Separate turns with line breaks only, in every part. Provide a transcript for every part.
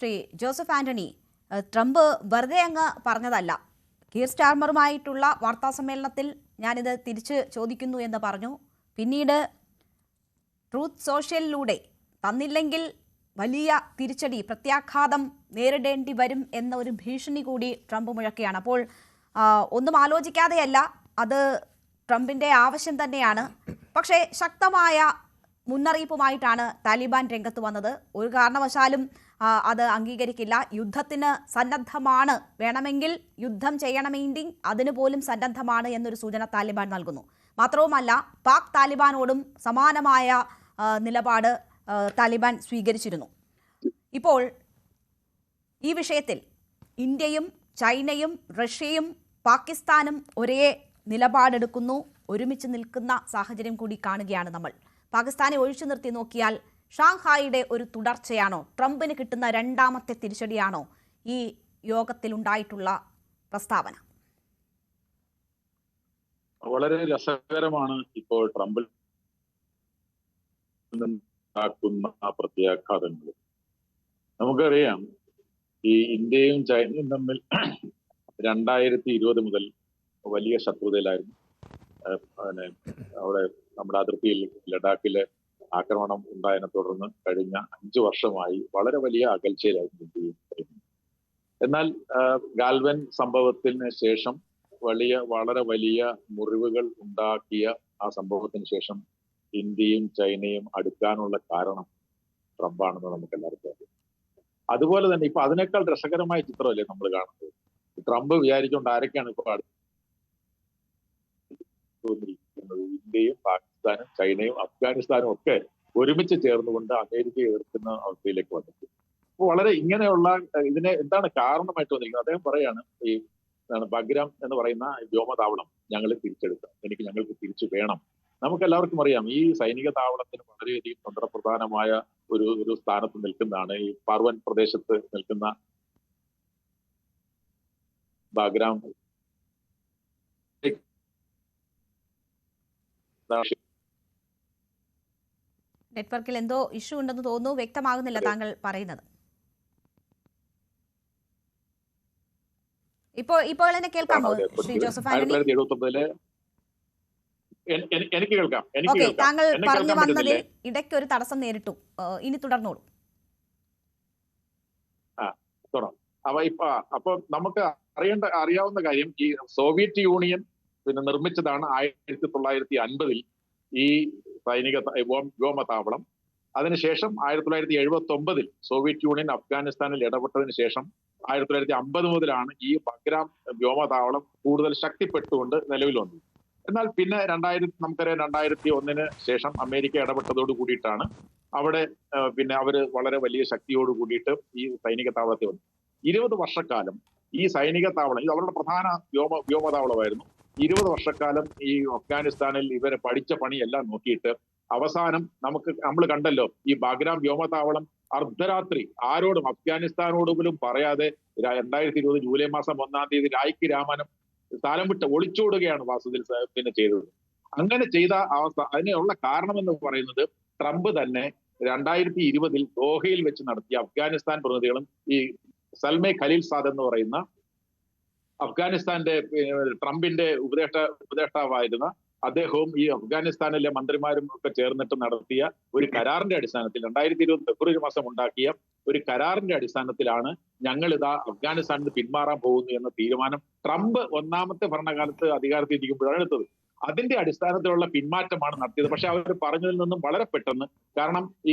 Shri Joseph Antony, Trump വെറുതെ അങ്ങ് പറഞ്ഞതല്ല. കീർ സ്റ്റാർമറുമായിട്ടുള്ള വാർത്താസമ്മേളനത്തിൽ ഞാനിത് തിരിച്ച് ചോദിക്കുന്നു എന്ന് പറഞ്ഞു. പിന്നീട് ട്രൂത്ത് സോഷ്യലിലൂടെ തന്നില്ലെങ്കിൽ വലിയ തിരിച്ചടി, പ്രത്യാഘാതം നേരിടേണ്ടി വരും എന്ന ഒരു ഭീഷണി കൂടി ട്രംപ് മുഴക്കുകയാണ്. അപ്പോൾ ഒന്നും ആലോചിക്കാതെയല്ല, അത് ട്രംപിൻ്റെ ആവശ്യം തന്നെയാണ്. പക്ഷേ ശക്തമായ മുന്നറിയിപ്പുമായിട്ടാണ് താലിബാൻ രംഗത്ത് വന്നത്. ഒരു കാരണവശാലും അത് അംഗീകരിക്കില്ല. യുദ്ധത്തിന് സന്നദ്ധമാണ്, വേണമെങ്കിൽ യുദ്ധം ചെയ്യണമെങ്കിൽ അതിന് പോലും സന്നദ്ധമാണ് എന്നൊരു സൂചന താലിബാൻ നൽകുന്നു. മാത്രവുമല്ല, പാക് താലിബാനോടും സമാനമായ നിലപാട് താലിബാൻ സ്വീകരിച്ചിരുന്നു. ഇപ്പോൾ ഈ വിഷയത്തിൽ ഇന്ത്യയും ചൈനയും റഷ്യയും പാകിസ്ഥാനും ഒരേ നിലപാടെടുക്കുന്നു, ഒരുമിച്ച് നിൽക്കുന്ന സാഹചര്യം കൂടി കാണുകയാണ് നമ്മൾ. പാകിസ്ഥാനെ ഒഴിച്ചു നിർത്തി നോക്കിയാൽ ഷാങ്ഹായിയുടെ ഒരു തുടർച്ചയാണോ, ട്രംപിന് കിട്ടുന്ന രണ്ടാമത്തെ തിരിച്ചടിയാണോ ഈ യോഗത്തിലുണ്ടായിട്ടുള്ള പ്രസ്താവന?
വളരെ രസകരമാണ് ഇപ്പോൾ ട്രംപിൽ നിന്നുണ്ടാക്കുന്ന പ്രത്യാഘാതങ്ങൾ. നമുക്കറിയാം, ഈ ഇന്ത്യയും ചൈനയും തമ്മിൽ 2020 മുതൽ വലിയ ശത്രുതയിലായിരുന്നു. അവിടെ നമ്മുടെ അതിർത്തിയിൽ ലഡാക്കിലെ ആക്രമണം ഉണ്ടായതിനെ തുടർന്ന് കഴിഞ്ഞ 5 വർഷമായി വളരെ വലിയ അകൽച്ചയിലായിരുന്നു ഇന്ത്യയും. എന്നാൽ ഗാൽവൻ സംഭവത്തിന് ശേഷം വളരെ വലിയ മുറിവുകൾ ഉണ്ടാക്കിയ ആ സംഭവത്തിന് ശേഷം ഇന്ത്യയും ചൈനയും അടുക്കാനുള്ള കാരണം ട്രംപാണെന്ന് നമുക്ക് എല്ലാവർക്കും അറിയാം. അതുപോലെ തന്നെ ഇപ്പൊ അതിനേക്കാൾ രസകരമായ ചിത്രമല്ലേ നമ്മൾ കാണുന്നത്. ട്രംപ് വിചാരിച്ചുകൊണ്ട് ആരൊക്കെയാണ് ഇപ്പൊ അടുത്തുകൊണ്ടിരിക്കുന്നത്? ഇന്ത്യയും പാകിസ്ഥാനും ചൈനയും അഫ്ഗാനിസ്ഥാനും ഒക്കെ ഒരുമിച്ച് ചേർന്നുകൊണ്ട് അമേരിക്കയെ എതിർക്കുന്ന അവസ്ഥയിലേക്ക് വന്നിട്ടുണ്ട്. അപ്പോൾ വളരെ ഇങ്ങനെയുള്ള ഇതിനെ എന്താണ് കാരണമായിട്ട് വന്നിരിക്കുന്നത്? അദ്ദേഹം പറയാണ്, ഈ ബഗ്രാം എന്ന് പറയുന്ന വ്യോമതാവളം ഞങ്ങൾ തിരിച്ചെടുക്കാം, ഞങ്ങൾക്ക് തിരിച്ചു വേണം. നമുക്ക് എല്ലാവർക്കും അറിയാം, ഈ സൈനിക താവളത്തിന് വളരെയധികം തന്ത്രപ്രധാനമായ ഒരു സ്ഥാനത്ത് നിൽക്കുന്നതാണ്. ഈ പാർവൻ പ്രദേശത്ത് നിൽക്കുന്ന ബഗ്രാം
നെറ്റ്വർക്കിൽ എന്തോ ഇഷ്യൂ ഉണ്ടെന്ന് തോന്നുന്നു, വ്യക്തമാകുന്നില്ല താങ്കൾ പറയുന്നത്. ഇപ്പോൾ എന്നെ കേൾക്കാമോ ശ്രീ ജോസഫ് ആന്റണി?
എനിക്ക് കേൾക്കാം.
താങ്കൾ പറഞ്ഞു വന്നതിൽ ഇടയ്ക്ക് ഒരു തടസ്സം നേരിട്ടു, ഇനി തുടർന്നോളൂ.
അപ്പൊ നമുക്ക് അറിയാവുന്ന കാര്യം, ഈ സോവിയറ്റ് യൂണിയൻ നിർമ്മിച്ചതാണ് 1950 ഈ സൈനിക വ്യോമതാവളം. അതിനുശേഷം 1979 സോവിയറ്റ് യൂണിയൻ അഫ്ഗാനിസ്ഥാനിൽ ഇടപെട്ടതിന് ശേഷം 1950 മുതലാണ് ഈ ബഗ്രാം വ്യോമതാവളം കൂടുതൽ ശക്തിപ്പെട്ടുകൊണ്ട് നിലവിൽ വന്നത്. എന്നാൽ പിന്നെ നമുക്കറിയാം 2001 ശേഷം അമേരിക്ക ഇടപെട്ടതോട് കൂടിയിട്ടാണ് അവിടെ പിന്നെ അവര് വളരെ വലിയ ശക്തിയോട് കൂടിയിട്ട് ഈ സൈനിക താവളത്തിൽ വന്നു. 20 വർഷക്കാലം ഈ സൈനിക താവളം, ഇത് അവരുടെ പ്രധാന വ്യോമതാവളമായിരുന്നു. 20 വർഷക്കാലം ഈ അഫ്ഗാനിസ്ഥാനിൽ ഇവരെ പഠിച്ച പണിയെല്ലാം നോക്കിയിട്ട് അവസാനം നമ്മൾ കണ്ടല്ലോ, ഈ ബഗ്രാം വ്യോമതാവളം അർദ്ധരാത്രി ആരോടും, അഫ്ഗാനിസ്ഥാനോട് പോലും പറയാതെ 2020 ജൂലൈ മാസം 1-ാം തീയതി രായ്ക്ക് രാമനം സ്ഥലം വിട്ട് ഒളിച്ചോടുകയാണ് വാസുദേൽ പിന്നെ ചെയ്തത്. അങ്ങനെ ചെയ്ത അവസ്ഥ, അതിനുള്ള കാരണം എന്ന് പറയുന്നത് ട്രംപ് തന്നെ 2020 ദോഹയിൽ വെച്ച് നടത്തിയ അഫ്ഗാനിസ്ഥാൻ പ്രതിനിധികളും ഈ സൽമെ ഖലീൽസാദ് എന്ന് പറയുന്ന അഫ്ഗാനിസ്ഥാന്റെ ട്രംപിന്റെ ഉപദേഷ്ടാവായിരുന്ന അദ്ദേഹവും ഈ അഫ്ഗാനിസ്ഥാനിലെ മന്ത്രിമാരും ഒക്കെ ചേർന്നിട്ട് നടത്തിയ ഒരു കരാറിന്റെ അടിസ്ഥാനത്തിൽ 2020 ഫെബ്രുവരി മാസം ഉണ്ടാക്കിയ ഒരു കരാറിന്റെ അടിസ്ഥാനത്തിലാണ് ഞങ്ങൾ ഇതാ അഫ്ഗാനിസ്ഥാനിൽ നിന്ന് പിന്മാറാൻ പോകുന്നു എന്ന തീരുമാനം ട്രംപ് 1ാമത്തെ ഭരണകാലത്ത് അധികാരത്തിൽ ഇരിക്കുമ്പോഴാണ് എടുത്തത്. അതിന്റെ അടിസ്ഥാനത്തിലുള്ള പിന്മാറ്റമാണ് നടത്തിയത്. പക്ഷെ അവർ പറഞ്ഞതിൽ നിന്നും വളരെ പെട്ടെന്ന്, കാരണം ഈ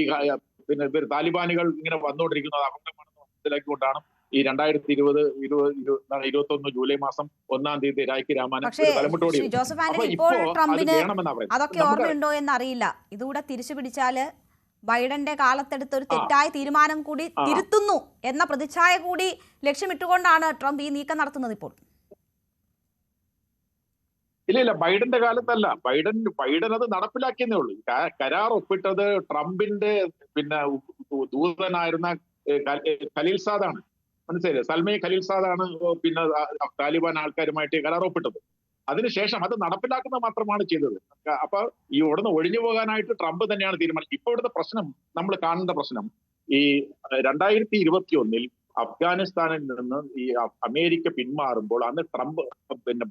താലിബാനുകൾ ഇങ്ങനെ വന്നുകൊണ്ടിരിക്കുന്നത് അപകടമാണെന്ന് മനസ്സിലാക്കിക്കൊണ്ടാണ് ഈ 2021 ജൂലൈ മാസം 1-ാം തീയതി രായ്ക്ക് രാമാനം തലമുട്ടോടി.
അതൊക്കെ ഓർമ്മയുണ്ടോ എന്നറിയില്ല. ഇതുകൂടെ തിരിച്ചു പിടിച്ചാല് ബൈഡന്റെ കാലത്തെടുത്ത ഒരു തെറ്റായ തീരുമാനം കൂടി തിരുത്തുന്നു എന്ന പ്രതിച്ഛായ കൂടി ലക്ഷ്യമിട്ടുകൊണ്ടാണ് ട്രംപ് ഈ നീക്കം നടത്തുന്നത് ഇപ്പോൾ.
ഇല്ല, ബൈഡന്റെ കാലത്തല്ല. ബൈഡൻ അത് നടപ്പിലാക്കിയെന്നേ ഉള്ളൂ. കരാർ ഒപ്പിട്ടത് ട്രംപിന്റെ പിന്നെ ദൂതനായിരുന്ന ഖലീൽസാദാണ്. മനസ്സിലായില്ലേ? സൽമെ ഖലീൽസാദാണ് പിന്നെ താലിബാൻ ആൾക്കാരുമായിട്ട് കരാർ ഒപ്പിട്ടത്. അതിനുശേഷം അത് നടപ്പിലാക്കുന്നത് മാത്രമാണ് ചെയ്തത്. അപ്പൊ ഈ ഉടനെ ഒഴിഞ്ഞു പോകാനായിട്ട് ട്രംപ് തന്നെയാണ് തീരുമാനം. ഇപ്പൊ ഇവിടുത്തെ പ്രശ്നം, നമ്മൾ കാണേണ്ട പ്രശ്നം, ഈ 2021 അഫ്ഗാനിസ്ഥാനിൽ നിന്ന് ഈ അമേരിക്ക പിന്മാറുമ്പോൾ അന്ന് ട്രംപ്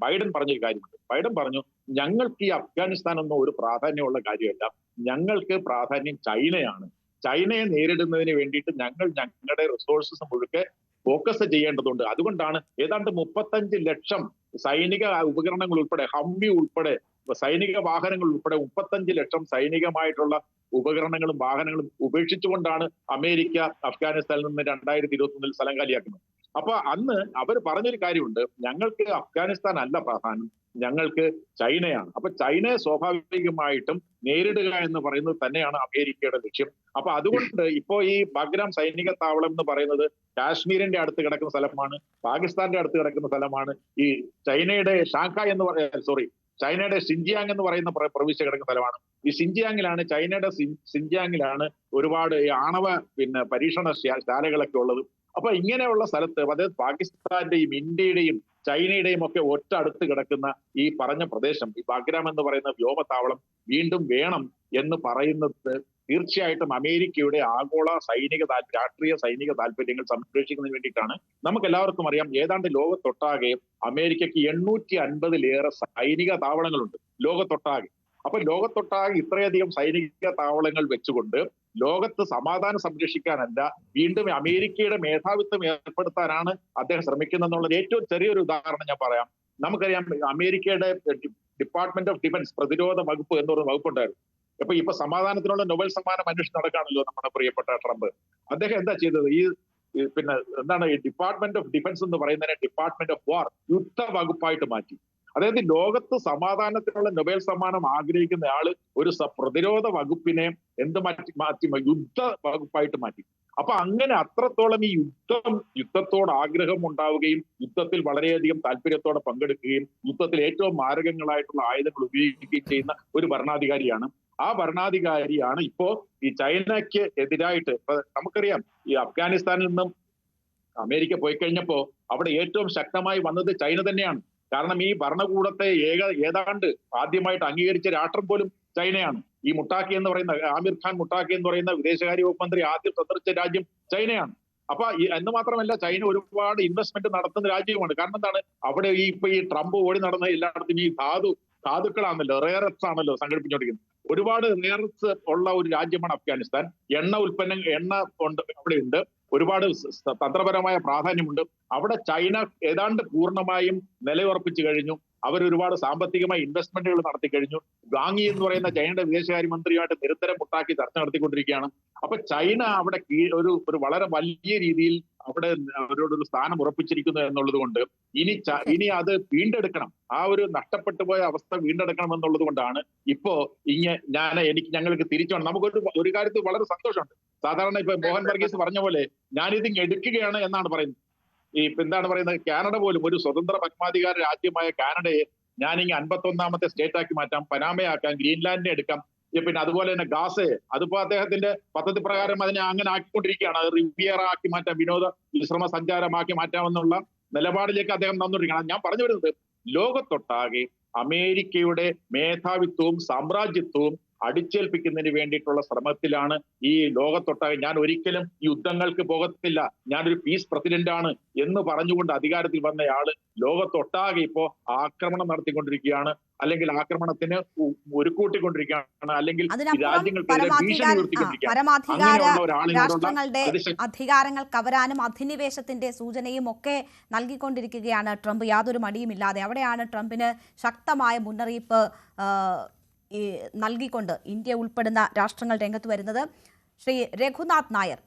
ബൈഡൻ പറഞ്ഞൊരു കാര്യമുണ്ട്. ബൈഡൻ പറഞ്ഞു, ഞങ്ങൾക്ക് ഈ അഫ്ഗാനിസ്ഥാൻ ഒന്നും ഒരു പ്രാധാന്യമുള്ള കാര്യമല്ല, ഞങ്ങൾക്ക് പ്രാധാന്യം ചൈനയാണ്. ചൈനയെ നേരിടുന്നതിന് വേണ്ടിയിട്ട് ഞങ്ങൾ ഞങ്ങളുടെ റിസോഴ്സസ് മുഴുക്കെ ഫോക്കസ് ചെയ്യേണ്ടതുണ്ട്. അതുകൊണ്ടാണ് ഏതാണ്ട് 35 ലക്ഷം സൈനിക ഉപകരണങ്ങൾ ഉൾപ്പെടെ, ഹമ്മി ഉൾപ്പെടെ, സൈനിക വാഹനങ്ങൾ ഉൾപ്പെടെ 35 ലക്ഷം സൈനികമായിട്ടുള്ള ഉപകരണങ്ങളും വാഹനങ്ങളും ഉപേക്ഷിച്ചുകൊണ്ടാണ് അമേരിക്ക അഫ്ഗാനിസ്ഥാനിൽ നിന്ന് 2021 സ്ഥലം കാലിയാക്കുന്നത്. അപ്പൊ അന്ന് അവർ പറഞ്ഞൊരു കാര്യമുണ്ട്, ഞങ്ങൾക്ക് അഫ്ഗാനിസ്ഥാൻ അല്ല പ്രാധാന്യം, ഞങ്ങൾക്ക് ചൈനയാണ്. അപ്പൊ ചൈനയെ സ്വാഭാവികമായിട്ടും നേരിടുക എന്ന് പറയുന്നത് തന്നെയാണ് അമേരിക്കയുടെ ലക്ഷ്യം. അപ്പൊ അതുകൊണ്ട് ഇപ്പോ ഈ ബഗ്രാം സൈനിക താവളം എന്ന് പറയുന്നത് കാശ്മീരിന്റെ അടുത്ത് കിടക്കുന്ന സ്ഥലമാണ്, പാകിസ്ഥാന്റെ അടുത്ത് കിടക്കുന്ന സ്ഥലമാണ്. ഈ ചൈനയുടെ ഷാങ്ഹായ് എന്ന് ചൈനയുടെ സിൻജിയാങ് എന്ന് പറയുന്ന പ്രവിശ്യ കിടക്കുന്ന സ്ഥലമാണ്. ഈ സിൻജിയാങ്ങിലാണ്, ചൈനയുടെ സിൻജിയാങ്ങിലാണ് ഒരുപാട് ആണവ പരീക്ഷണ ശാലകളൊക്കെ ഉള്ളത്. അപ്പൊ ഇങ്ങനെയുള്ള സ്ഥലത്ത്, അതായത് പാകിസ്ഥാന്റെയും ഇന്ത്യയുടെയും ചൈനയുടെയും ഒക്കെ ഒറ്റ അടുത്ത് കിടക്കുന്ന ഈ പറഞ്ഞ പ്രദേശം, ഈ ബഗ്രാം എന്ന് പറയുന്ന വ്യോമത്താവളം വീണ്ടും വേണം എന്ന് പറയുന്നത് തീർച്ചയായിട്ടും അമേരിക്കയുടെ ആഗോള രാഷ്ട്രീയ സൈനിക താല്പര്യങ്ങൾ സംരക്ഷിക്കുന്നതിന് വേണ്ടിയിട്ടാണ്. നമുക്ക് എല്ലാവർക്കും അറിയാം, ഏതാണ്ട് ലോകത്തൊട്ടാകെ അമേരിക്കയ്ക്ക് 850-ലേറെ സൈനിക താവളങ്ങളുണ്ട് ലോകത്തൊട്ടാകെ. അപ്പൊ ലോകത്തൊട്ടാകെ ഇത്രയധികം സൈനിക താവളങ്ങൾ വെച്ചുകൊണ്ട് ലോകത്ത് സമാധാനം സംരക്ഷിക്കാനല്ല, വീണ്ടും അമേരിക്കയുടെ മേധാവിത്വം ഏർപ്പെടുത്താനാണ് അദ്ദേഹം ശ്രമിക്കുന്നതെന്നുള്ളത് ഏറ്റവും ചെറിയൊരു ഉദാഹരണം ഞാൻ പറയാം. നമുക്കറിയാം, അമേരിക്കയുടെ ഡിപ്പാർട്ട്മെന്റ് ഓഫ് ഡിഫൻസ്, പ്രതിരോധ വകുപ്പ് എന്ന് പറയുന്ന വകുപ്പുണ്ടായിരുന്നു. ഇപ്പൊ സമാധാനത്തിനുള്ള നൊബേൽ സമ്മാനം അന്വേഷണം നടക്കാണല്ലോ നമ്മുടെ പ്രിയപ്പെട്ട ട്രംപ്. അദ്ദേഹം എന്താ ചെയ്തത്? ഈ എന്താണ് ഈ ഡിപ്പാർട്ട്മെന്റ് ഓഫ് ഡിഫൻസ് എന്ന് പറയുന്നതിനെ ഡിപ്പാർട്ട്മെന്റ് ഓഫ് വാർ, യുദ്ധ വകുപ്പായിട്ട് മാറ്റി. അതായത് ലോകത്ത് സമാധാനത്തിനുള്ള നൊബേൽ സമ്മാനം ആഗ്രഹിക്കുന്ന ആള് ഒരു പ്രതിരോധ വകുപ്പിനെ മാറ്റി യുദ്ധ വകുപ്പായിട്ട് മാറ്റി. അപ്പൊ അങ്ങനെ അത്രത്തോളം ഈ യുദ്ധത്തോട് ആഗ്രഹം ഉണ്ടാവുകയും യുദ്ധത്തിൽ വളരെയധികം താല്പര്യത്തോടെ പങ്കെടുക്കുകയും യുദ്ധത്തിൽ ഏറ്റവും മാരകങ്ങളായിട്ടുള്ള ആയുധങ്ങൾ ഉപയോഗിക്കുകയും ചെയ്യുന്ന ഒരു ഭരണാധികാരിയാണ്. ആ ഭരണാധികാരിയാണ് ഇപ്പോ ഈ ചൈനയ്ക്ക് എതിരായിട്ട്, നമുക്കറിയാം, ഈ അഫ്ഗാനിസ്ഥാനിൽ നിന്നും അമേരിക്ക പോയി കഴിഞ്ഞപ്പോ അവിടെ ഏറ്റവും ശക്തമായി വന്നത് ചൈന തന്നെയാണ്. കാരണം ഈ ഭരണകൂടത്തെ ഏതാണ്ട് ആദ്യമായിട്ട് അംഗീകരിച്ച രാഷ്ട്രം പോലും ചൈനയാണ്. ഈ മുട്ടാക്കി എന്ന് പറയുന്ന ആമിർ ഖാൻ മുട്ടാക്കി എന്ന് പറയുന്ന വിദേശകാര്യ വകുപ്പ് മന്ത്രി ആദ്യം സന്ദർശിച്ച രാജ്യം ചൈനയാണ്. അപ്പൊ എന്ന് മാത്രമല്ല, ചൈന ഒരുപാട് ഇൻവെസ്റ്റ്മെന്റ് നടത്തുന്ന രാജ്യവുമാണ്. കാരണം എന്താണ്, അവിടെ ഈ ട്രംപ് ഓടി നടന്ന എല്ലായിടത്തും ഈ ധാതുക്കളാണല്ലോ, റെയറത്സ് ആണല്ലോ സംഘടിപ്പിച്ചുകൊണ്ടിരിക്കുന്നത്. ഒരുപാട് റെയറത്സ് ഉള്ള ഒരു രാജ്യമാണ് അഫ്ഗാനിസ്ഥാൻ. എണ്ണ അവിടെ ഉണ്ട്, ഒരുപാട് തന്ത്രപരമായ പ്രാധാന്യമുണ്ട്. അവിടെ ചൈന ഏതാണ്ട് പൂർണ്ണമായും നിലയുറപ്പിച്ചു കഴിഞ്ഞു. അവരൊരുപാട് സാമ്പത്തികമായ ഇൻവെസ്റ്റ്മെന്റുകൾ നടത്തി കഴിഞ്ഞു. വാങ്ങി എന്ന് പറയുന്ന ചൈനയുടെ വിദേശകാര്യമന്ത്രിയുമായിട്ട് നിരന്തരം മുട്ടാക്കി ചർച്ച നടത്തിക്കൊണ്ടിരിക്കുകയാണ്. അപ്പൊ ചൈന അവിടെ ഒരു വളരെ വലിയ രീതിയിൽ അവിടെ അവരോടൊരു സ്ഥാനം ഉറപ്പിച്ചിരിക്കുന്നു എന്നുള്ളത് കൊണ്ട് ഇനി അത് വീണ്ടെടുക്കണം, ആ ഒരു നഷ്ടപ്പെട്ടു പോയ അവസ്ഥ വീണ്ടെടുക്കണം എന്നുള്ളത് കൊണ്ടാണ് ഇപ്പോ ഞങ്ങൾക്ക് തിരിച്ചു വേണം. നമുക്കൊരു കാര്യത്തിൽ വളരെ സന്തോഷമുണ്ട്. സാധാരണ ഇപ്പൊ മോഹൻ വർഗീസ് പറഞ്ഞ പോലെ ഞാനിത് എടുക്കുകയാണ് എന്നാണ് പറയുന്നത്. എന്താണ് പറയുന്നത്, കാനഡ പോലും ഒരു സ്വതന്ത്ര പരമാധികാര രാജ്യമായ കാനഡയെ ഞാനിങ്ങ് 51ാമത്തെ സ്റ്റേറ്റ് ആക്കി മാറ്റാം, പനാമയാക്കാം, ഗ്രീൻലാൻഡിനെ എടുക്കാം, പിന്നെ അതുപോലെ തന്നെ ഗാസയെ, അതിപ്പോ അദ്ദേഹത്തിന്റെ പദ്ധതി പ്രകാരം അതിനെ അങ്ങനെ ആക്കിക്കൊണ്ടിരിക്കുകയാണ്. അത് റിവിയർ ആക്കി മാറ്റാം, വിനോദ വിശ്രമ സഞ്ചാരമാക്കി മാറ്റാമെന്നുള്ള നിലപാടിലേക്ക് അദ്ദേഹം വന്നുകൊണ്ടിരിക്കുകയാണ്. ഞാൻ പറഞ്ഞു വരുന്നത്, ലോകത്തൊട്ടാകെ അമേരിക്കയുടെ മേധാവിത്വവും സാമ്രാജ്യത്വവും അടിച്ചേൽപ്പിക്കുന്നതിന് വേണ്ടിയിട്ടുള്ള ശ്രമത്തിലാണ് ഈ ലോകത്തൊട്ടാകെ. ഞാൻ ഒരിക്കലും യുദ്ധങ്ങൾക്ക് പോകത്തില്ല, ഞാനൊരു പീസ് പ്രസിഡന്റാണ് എന്ന് പറഞ്ഞുകൊണ്ട് അധികാരത്തിൽ വന്നയാള് ലോകത്തൊട്ടാകെ ഇപ്പോ ആക്രമണം നടത്തിക്കൊണ്ടിരിക്കുകയാണ്, അല്ലെങ്കിൽ ആക്രമണത്തിന് ഒരുക്കൂട്ടിക്കൊണ്ടിരിക്കുകയാണ്, അല്ലെങ്കിൽ രാജ്യങ്ങൾക്കെതിരെ ഭീഷണി ഉയർത്തിക്കൊണ്ടിരിക്കുകയാണ്.
രാഷ്ട്രങ്ങളുടെ അധികാരങ്ങൾ കവരാനും അധിനിവേശത്തിന്റെ സൂചനയും ഒക്കെ നൽകിക്കൊണ്ടിരിക്കുകയാണ് ട്രംപ്, യാതൊരു മടിയുമില്ലാതെ. അവിടെയാണ് ട്രംപിന് ശക്തമായ മുന്നറിയിപ്പ് നൽകിക്കൊണ്ട് ഇന്ത്യ ഉൾപ്പെടുന്ന രാഷ്ട്രങ്ങൾ രംഗത്ത് വരുന്നത്. ശ്രീ രഘുനാഥ് നായർ,